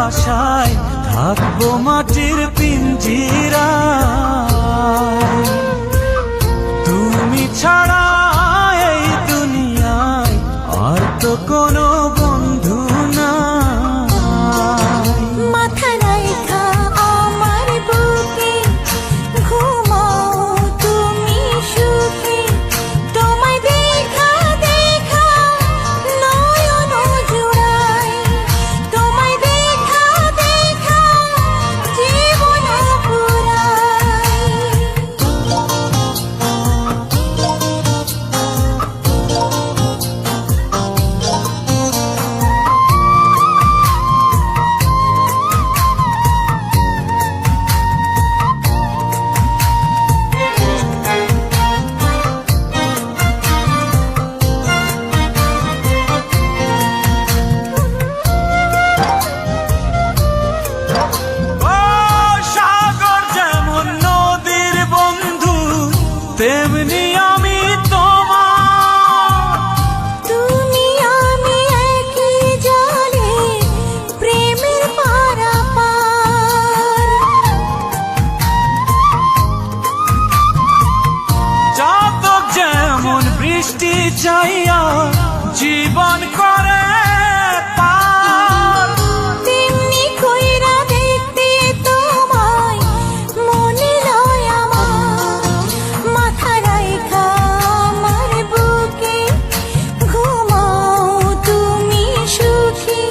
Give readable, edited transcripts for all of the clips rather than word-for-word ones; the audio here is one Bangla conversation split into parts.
ভালোবাসায় থাকবো মাটির পিঞ্জিরায়। তুমি ছাড়া এই দুনিয়ায় আর তো কোনো বন্ধু নাই। মাথা রাইখা আমার বুকে ঘুমাও তুমি সুখে, তোমায় দেখা দেখা নয়ন জুড়াই, তোমায় দেখা দেখা জীবন পুরাই। তেমনি আমি তোমার, তুমি আমি একই জলে প্রেমের পারাপার। চাতক যেমন বৃষ্টি চাইয়া জীবন করে পার, তেমনি কইরা দেখতে তোমায় মনে লয় আমার। মাথা রাইখা আমার বুকে ঘুমাও তুমি সুখী,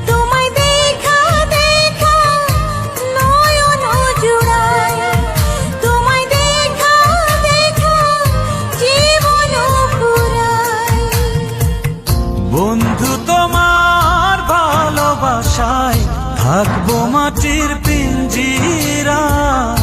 তোমায় দেখা দেখা নয়ন জুড়াই, তোমায় দেখা দেখা জীবন পুরাই। বন্ধু তোমার ভালোবাসায় থাকবো মাটির পিঞ্জিরায়।